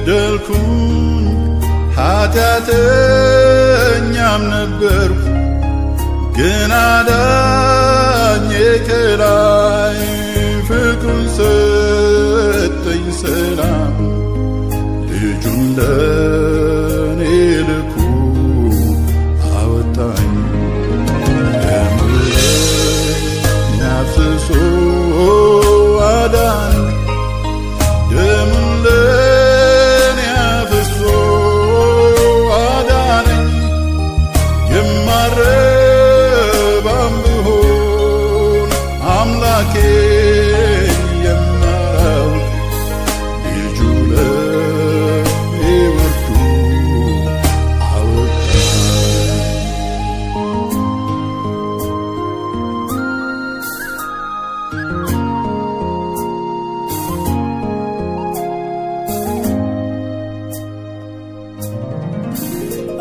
በደልኩኝ ኃጢአተኛም ነበርኩ ግን አዳኜ ከላይ ፍቅሩን ሰጠኝ ሰላም ልጁን ለኔ ልኮ አወጣኝ ደሙን አፍስሶ አዳነኝ ደሙን ለኔ አፍስሶ አዳነኝ የማረባም ብሆን አምላኬን የማያውቅ ልጁ ለኔ ወርዶ አወጣኝ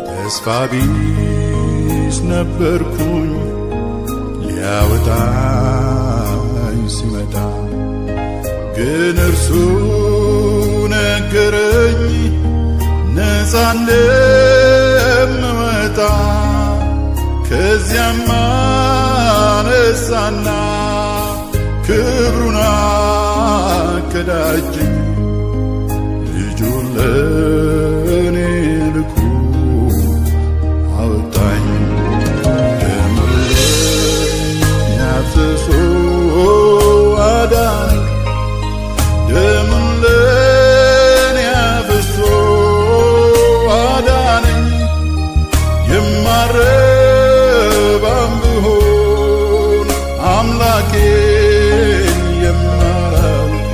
ተስፋ ቢስ ነበርኩኝ ሊያወጣኝ ሲመጣ ግን እርሱ ነገረኝ ነፃ እንደምወጣ ከዚያም አነሳና ክብሩን አከዳጀኝ ልጁን ለኔ ልኮ አወጣኝ ደሙን አፍስሶ አዳነኝ ደሙን ለኔ አፍስሶ አዳነኝ የማረባም ብሆን አምላኬን የማላውቅ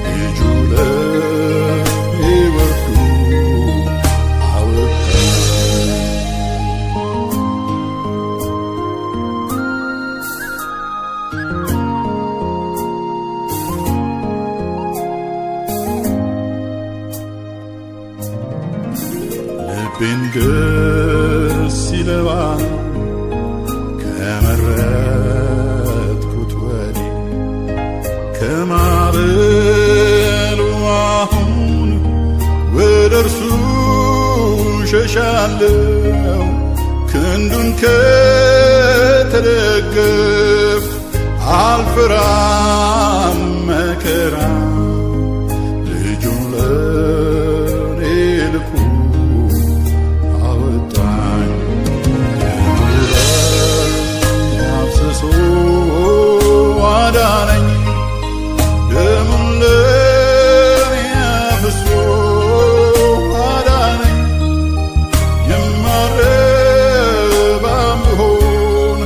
ልጁ ለኔ ወርዶ አወጣኝ ልቤን ደስ ይለዋል ከመረጥኩት ወዲህ ከማዕበሉ አሁን ወደ እርሱ ሸሻለሁ ክንዱን ከተደገፍ አልፈራም መከራ ልጁን ለኔ ልኮ አወጣኝ ደሙን ለኔ አፍስሶ አዳነኝ ደሙን ለኔ አፍስሶ አዳነኝ የማረባም ብሆን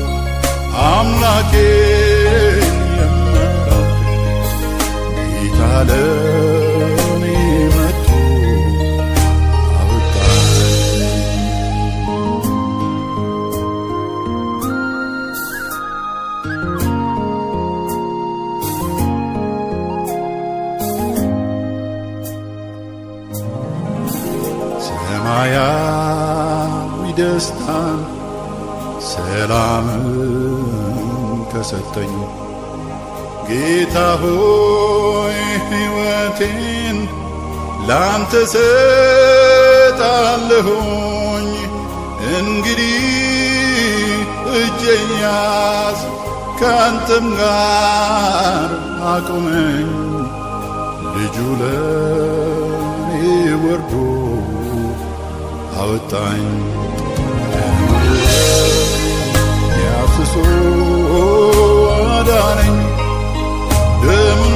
አምላኬን የማላውቅ ጌታ ለኔ መጥቶ አወጣኝ ሰማያዊ ደስታን ሰላምን ከሰጠኝ ጌታ ሆይ ሕይወቴን ላንተ ሰጣለሁኝ እንግዲህ እጄን ያዝ ካንተም ጋር አቁመኝ ልጁ ለኔ ወርዶ አወጣኝ ደሙን ለኔ አፍስሶ አዳነኝ ደሙን